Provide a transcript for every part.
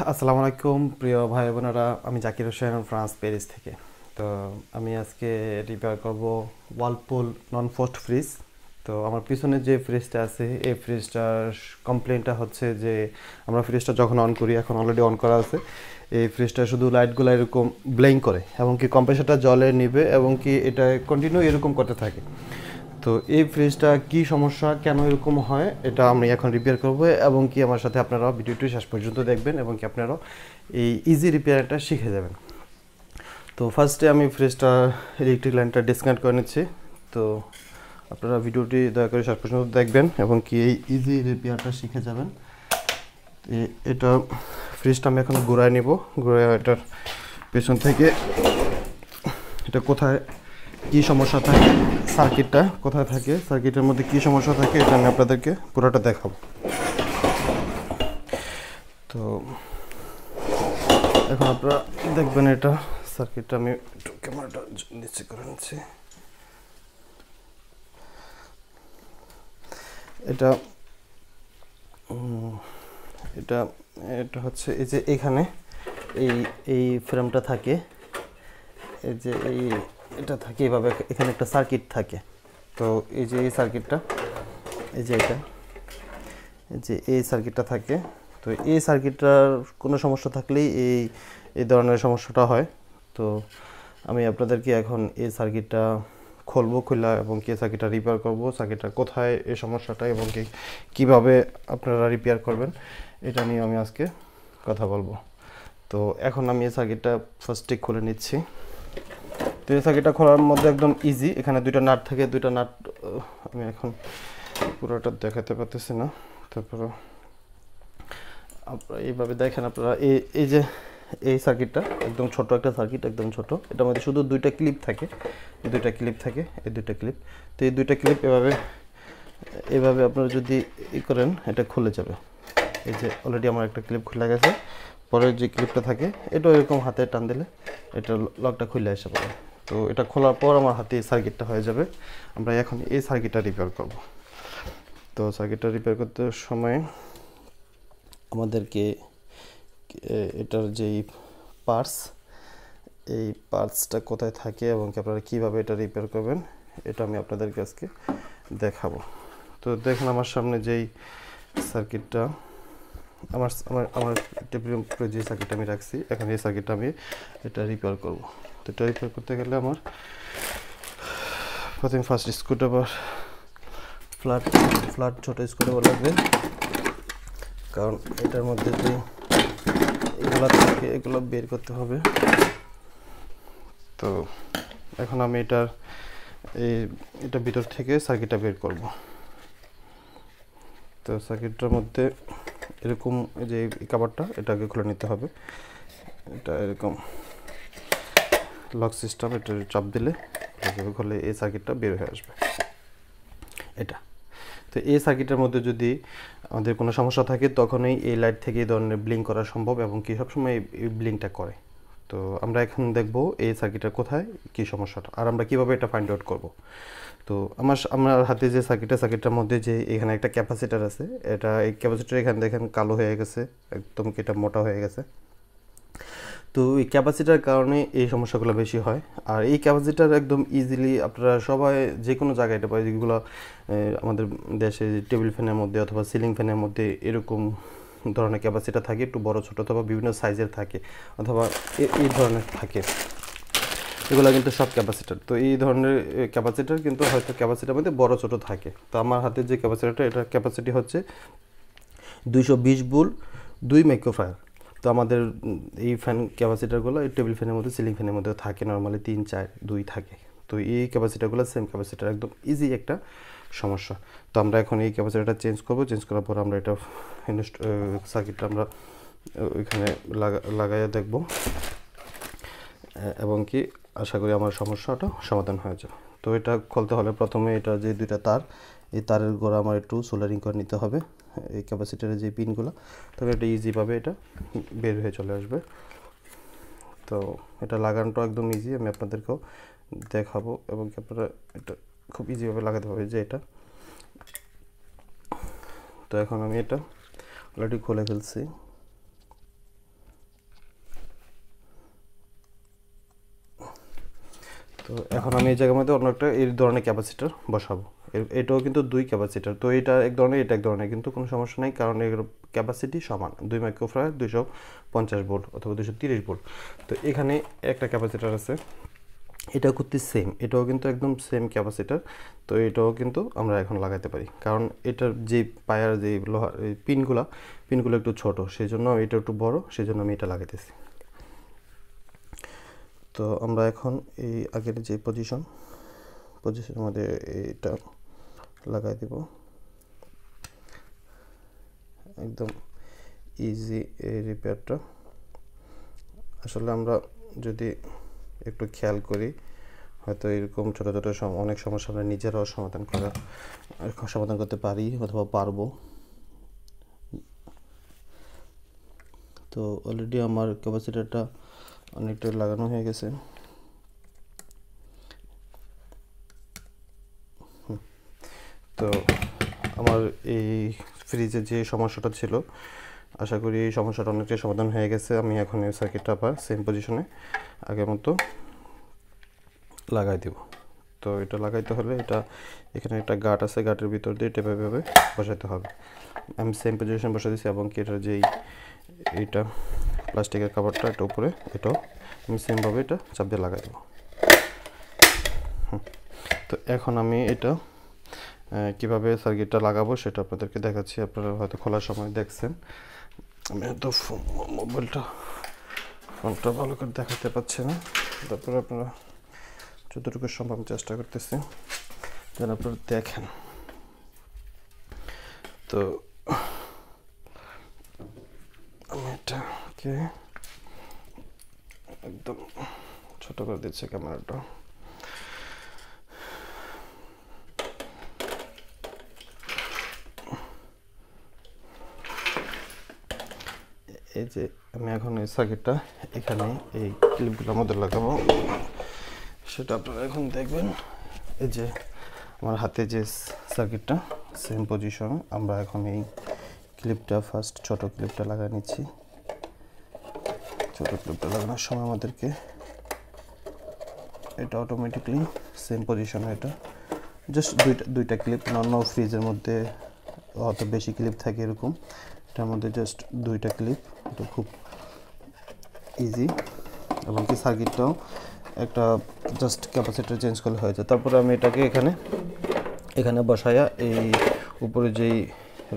আসসালামু আলাইকুম প্রিয় ভাই বোনেরা, আমি জাকির হোসেন ফ্রান্স প্যারিস থেকে। তো আমি আজকে রিপেয়ার করব ওয়ালপুল নন ফ্রস্ট ফ্রিজ। তো আমার পিছনে যে ফ্রিজটা আছে এই ফ্রিজটার কমপ্লেনটা হচ্ছে যে আমরা ফ্রিজটা যখন অন করি, এখন অলরেডি অন করা আছে, এই ফ্রিজটা শুধু লাইটগুলো এরকম ব্লিঙ্ক করে এবং কি কম্প্রেসারটা জলে নিবে এবং কি এটা কন্টিনিউ এরকম করতে থাকে। তো এই ফ্রিজটা কি সমস্যা, কেন এরকম হয়, এটা আমি এখন রিপেয়ার করব এবং কি আমার সাথে আপনারাও ভিডিওটি শেষ পর্যন্ত দেখবেন এবং কি আপনারাও এই ইজি রিপেয়ারটা শিখে যাবেন। তো ফার্স্টে আমি ফ্রিজটা ইলেকট্রিক লাইনটা ডিসকানেক্ট করে নিচ্ছি। তো আপনারা ভিডিওটি দয়া করে শেষ পর্যন্ত দেখবেন এবং কি এই ইজি রিপেয়ারটা শিখে যাবেন। এটা ফ্রিজটা আমি এখন ঘুরায় নিব, ঘুরায় এটার পেছন থেকে এটা কোথায় কি সমস্যা থাকে, সার্কিটটা কোথায় থাকে, সার্কিটের মধ্যে কি সমস্যা থাকে, এটা আমি আপনাদেরকে পুরোটা দেখাবো। তো এখন আপনারা দেখবেন এটা সার্কিটটা আমি একটু ক্যামেরাটা নিচে করে নিচ্ছি। এটা এটা এটা হচ্ছে এই যে এখানে এই এই ফ্রেমটা থাকে, এই যে এটা থাকে এইভাবে, এখানে একটা সার্কিট থাকে। তো এই যে এই সার্কিটটা, এই যে এটা, এই যে এই সার্কিটটা থাকে। তো এই সার্কিটটার কোনো সমস্যা থাকলেই এই ধরনের সমস্যাটা হয়। তো আমি আপনাদেরকে এখন এই সার্কিটটা খুলবো, খুলা এবং কি সার্কিটটা রিপেয়ার করব, সার্কিটটা কোথায় এই সমস্যাটা এবং কি কীভাবে আপনারা রিপেয়ার করবেন, এটা নিয়ে আমি আজকে কথা বলবো। তো এখন আমি এই সার্কিটটা ফার্স্টে খুলে নিচ্ছি। তো এই সার্কিটটা খোলার মধ্যে একদম ইজি, এখানে দুইটা নাট থাকে, দুইটা নাট আমি এখন পুরোটা দেখাতে পারতেছি না। তারপর আপনারা এইভাবে দেখেন, আপনারা এই যে এই সার্কিটটা একদম ছোট একটা সার্কিট, একদম ছোট, এটার মধ্যে শুধু দুইটা ক্লিপ থাকে, এই দুইটা ক্লিপ থাকে, এই দুইটা ক্লিপ। তো এই দুইটা ক্লিপ এভাবে আপনারা যদি করেন এটা খুলে যাবে। এই যে অলরেডি আমার একটা ক্লিপ খুলে গেছে, পরের যে ক্লিপটা থাকে এটা এরকম হাতে টান দিলে এটা লকটা খুলে আসে পড়ে। তো এটা খোলার পর আমার হাতে এই সার্কিটটা হয়ে যাবে। আমরা এখন এই সার্কিটটা রিপেয়ার করব। তো সার্কিটটা রিপেয়ার করতে সময় আমাদেরকে এটার যেই পার্টস, এই পার্টসটা কোথায় থাকে এবং আপনারা কীভাবে এটা রিপেয়ার করবেন, এটা আমি আপনাদেরকে আজকে দেখাবো। তো দেখেন আমার সামনে যেই সার্কিটটা, আমার আমার আমার টেবিলের উপরে যে সার্কিটটা আমি রাখছি, এখন এই সার্কিটটা আমি এটা রিপেয়ার করব। তো এটা রিপেয়ার করতে গেলে আমার প্রথমে ফার্স্ট স্ক্রুড্রাইভার, ফ্ল্যাট ছোটো স্ক্রুড্রাইভার লাগবে, কারণ এটার মধ্যে যে এগুলো থাকে এগুলো বের করতে হবে। তো এখন আমি এটা ভিতর থেকে সার্কিটটা বের করব। তো সার্কিটটার মধ্যে এরকম যে কভারটা, এটা আগে খুলে নিতে হবে। এটা এরকম লক সিস্টেম, এটা চাপ দিলে খুলে এই সার্কিটটা বের হয়ে আসবে এটা। তো এই সার্কিটের মধ্যে যদি আমাদের কোনো সমস্যা থাকে তখনই এই লাইট থেকে এই ধরনের ব্লিঙ্ক করা সম্ভব এবং কি সবসময় এই ব্লিঙ্কটা করে। তো আমরা এখন দেখব এই সার্কিটের কোথায় কি সমস্যাটা আর আমরা কিভাবে এটা ফাইন্ড আউট করব। তো আমার হাতে যে সার্কিটটার মধ্যে যে এখানে একটা ক্যাপাসিটার আছে, এই ক্যাপাসিটার এখানে দেখেন কালো হয়ে গেছে, একদম এটা মোটা হয়ে গেছে। তো এই ক্যাপাসিটার কারণে এই সমস্যাগুলো বেশি হয়। আর এই ক্যাপাসিটার একদম ইজিলি আপনারা সবাই যে কোনো জায়গায় এটা পায়, যেগুলো আমাদের দেশে টেবিল ফ্যানের মধ্যে অথবা সিলিং ফ্যানের মধ্যে এরকম ধরনের ক্যাপাসিটার থাকে, একটু বড় ছোটো অথবা বিভিন্ন সাইজের থাকে অথবা এই ধরনের থাকে, এগুলো কিন্তু সব ক্যাপাসিটার। তো এই ধরনের ক্যাপাসিটার কিন্তু হয়তো ক্যাপাসিটার মধ্যে বড় ছোটো থাকে। তো আমার হাতে যে ক্যাপাসিটারটা, এটার ক্যাপাসিটি হচ্ছে 220 ভোল্ট 2 মাইক্রোফ্যারাড। তো আমাদের এই ফ্যান ক্যাপাসিটারগুলো এই টেবিল ফ্যানের মধ্যে সিলিং ফ্যানের মধ্যে থাকে, নর্মালি 3 4 2 থাকে। তো এই ক্যাপাসিটারগুলো সেম ক্যাপাসিটার, একদম ইজি একটা সমস্যা। তো আমরা এখন এই ক্যাপাসিটারটা চেঞ্জ করব, চেঞ্জ করার পর আমরা এটা সার্কিটটা আমরা ওইখানে লাগাইয়া দেখব এবং কি আশা করি আমার সমস্যাটা সমাধান হয়ে যাবে। তো এটা খুলতে হলে প্রথমে এটা যে দুইটা তার, এই তারের গোড়া আমার একটু সোল্ডারিং করে নিতে হবে, এই ক্যাপাসিটারের যে পিনগুলো, তবে এটা ইজিভাবে এটা বের হয়ে চলে আসবে। তো এটা লাগানোটা একদম ইজি, আমি আপনাদেরকেও দেখাবো এবং আপনারা এটা খুব ইজিভাবে লাগাতে পারবে যে এটা। তো এখন আমি এটা অলরেডি খুলে ফেলছি। তো এখন আমি এই জায়গার মধ্যে অন্য একটা এই ধরনের ক্যাপাসিটার বসাবো। এটাও কিন্তু 2 ক্যাপাসিটার, তো এটা এক ধরনের এটা এক ধরনের, কিন্তু কোনো সমস্যা নাই কারণ এর ক্যাপাসিটি সমান, 2 মাইক্রোফ্যারাড 250 ভোল্ট অথবা 230 ভোল্ট। তো এখানে একটা ক্যাপাসিটার আছে, এটাও কিন্তু সেম, এটাও কিন্তু একদম সেম ক্যাপাসিটার। তো এটাও কিন্তু আমরা এখন লাগাতে পারি, কারণ এটার যে পায়ার যে লোহার পিনগুলো একটু ছোট, সেই জন্য এটা একটু বড়, সেই জন্য আমি এটা লাগাইতেছি। তো আমরা এখন এই আগের যে পজিশনের মধ্যে এটা লাগাই দেব, একদম ইজি এই রিপেয়ারটা। আসলে আমরা যদি একটু খেয়াল করি, হয়তো এরকম ছোটো ছোটো অনেক সমস্যা আমরা নিজেরাও সমাধান করতে পারি অথবা পারবো। তো অলরেডি আমার ক্যাপাসিটারটা অনেকটা লাগানো হয়ে গেছে। তো আমার এই ফ্রিজে যে সমস্যাটা ছিল, আশা করি এই সমস্যাটা অনেকটাই সমাধান হয়ে গেছে। আমি এখন এই সার্কিটটা আবার সেম পজিশনে আগের মতো লাগাই দেব। তো এটা লাগাইতে হলে এখানে একটা গার্ড আছে, গার্ডের ভিতর দিয়ে টেপে বসাতে হবে। আমি সেম পজিশন বসে দিয়েছি, এবং কি এটার যেই এইটা প্লাস্টিকের কাভারটা এটা উপরে, এটাও আমি সেমভাবে এটা চাপ দিয়ে লাগাই দেবো। তো এখন আমি এটা কীভাবে সার্কিটটা লাগাবো সেটা আপনাদেরকে দেখাচ্ছি। আপনারা হয়তো খোলার সময় দেখছেন, আমি হয়তো ফোনটা ভালো করে দেখাতে পাচ্ছি না, তারপরে আপনারা যতটুকু সম্ভব চেষ্টা করতেছি যেন আপনারা দেখেন। তো আমি এটাকে একদম ছোট করে দিচ্ছি ক্যামেরাটা। এই যে আমি এখন এই সার্কিটটা এখানে এই ক্লিপগুলোর মধ্যে লাগাবো, সেটা আপনারা এখন দেখবেন। এই যে আমার হাতে যে সার্কিটটা সেম পজিশন, আমরা এখন এই ক্লিপটা ফার্স্ট ছোট ক্লিপটা লাগিয়ে নিচ্ছি। ছোট ক্লিপটা লাগানোর সময় আমাদেরকে এটা অটোমেটিকলি সেম পজিশনে, এটা জাস্ট দুইটা ক্লিপ, অন্য ফ্রিজের মধ্যে অত বেশি ক্লিপ থাকে এরকম, এটার মধ্যে জাস্ট দুইটা ক্লিপ, এটা খুব ইজি। এবং কি সার্কিটটাও একটা জাস্ট ক্যাপাসিটার চেঞ্জ করলে হয়ে যায়। তারপরে আমি এটাকে এখানে বসাইয়া এই উপরে যেই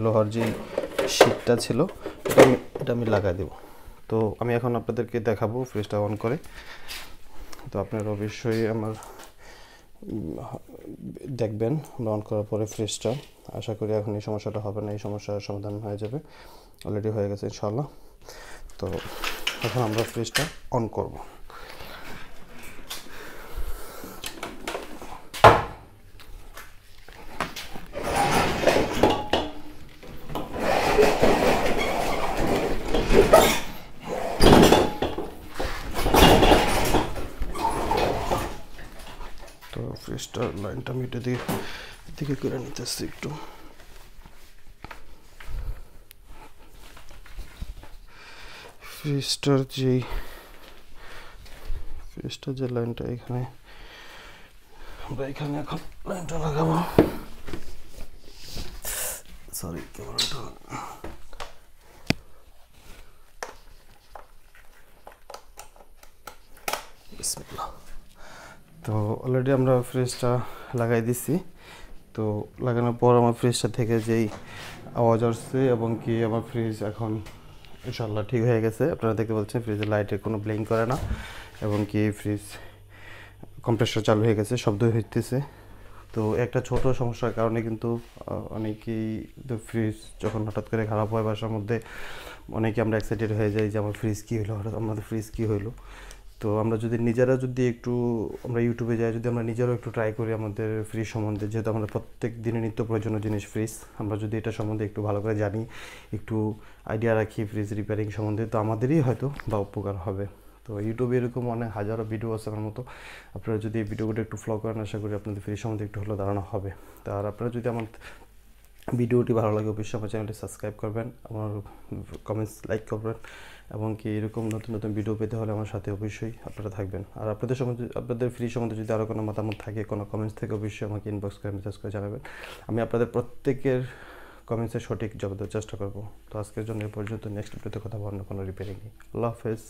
লোহার যেই শীটটা ছিল এটা আমি লাগাই দেব। তো আমি এখন আপনাদেরকে দেখাবো ফ্রিজটা অন করে। তো আপনারা অবশ্যই আমার দেখবেন অন করার পরে ফ্রিজটা। আশা করি এখন এই সমস্যাটা হবে না, এই সমস্যার সমাধান হয়ে যাবে, অলরেডি হয়ে গেছে ইনশাআল্লাহ। তো এখন আমরা ফ্রিজটা অন করব। তো ফ্রিজটার লাইনটা আমি এটা দিকে করে নিতেছি একটু। ফ্রিজটার যে লাইনটা এখানে, আমরা এখানে এখন লাইনটা লাগাবো। সরি, ক্যামেরাটা বিসমিল্লাহ। তো অলরেডি আমরা ফ্রিজটা লাগাই দিছি। তো লাগানোর পর আমার ফ্রিজটা থেকে যেই আওয়াজ আসছে, এবং কি আমার ফ্রিজ এখন ইনশাআল্লাহ ঠিক হয়ে গেছে। আপনারা দেখতে পাচ্ছেন ফ্রিজের লাইটে কোনো ব্লিঙ্ক করে না, এবং কি ফ্রিজ কম্প্রেসর চালু হয়ে গেছে, শব্দ হইতেছে। তো একটা ছোট সমস্যার কারণে কিন্তু অনেকেই ফ্রিজ যখন হঠাৎ করে খারাপ হয় বাসার মধ্যে, অনেকে আমরা এক্সাইটেড হয়ে যাই যে আমার ফ্রিজ কী হলো, হঠাৎ আমাদের ফ্রিজ কী হলো। তো আমরা যদি নিজেরা একটু আমরা ইউটিউবে যাই, যদি আমরা নিজেরাও একটু ট্রাই করি আমাদের ফ্রিজ সম্বন্ধে, যেহেতু আমাদের প্রত্যেক দিনে নিত্য প্রয়োজনীয় জিনিস ফ্রিজ, আমরা যদি এটা সম্বন্ধে একটু ভালো করে জানি, একটু আইডিয়া রাখি ফ্রিজ রিপেয়ারিং সম্বন্ধে, তো আমাদেরই হয়তো বা উপকার হবে। তো ইউটিউবে এরকম অনেক হাজারো ভিডিও আছে আমার মতো, আপনারা যদি এই ভিডিওগুলো একটু ফলো করেন, আশা করি আপনাদের ফ্রিজ সম্বন্ধে একটু হলেও ধারণা হবে। আর আপনারা যদি ভিডিওটি ভালো লাগে অবশ্যই আমার চ্যানেলটি সাবস্ক্রাইব করবেন, আমার কমেন্টস লাইক করবেন, এবং কি এরকম নতুন নতুন ভিডিও পেতে হলে আমার সাথে অবশ্যই আপনারা থাকবেন। আর আপনাদের ফ্রি সম্বন্ধে যদি আরও কোনো মতামত থাকে, কোনো কমেন্টস থেকে অবশ্যই আমাকে ইনবক্স করে মেসেজ করে জানাবেন। আমি আপনাদের প্রত্যেকের কমেন্টসের সঠিক জবাব দেওয়ার চেষ্টা করব। তো আজকের জন্য এ পর্যন্ত, নেক্সট ভিডিওতে কথা বলবো কোনো রিপেয়ারিং নিয়ে। আল্লাহ হাফেজ।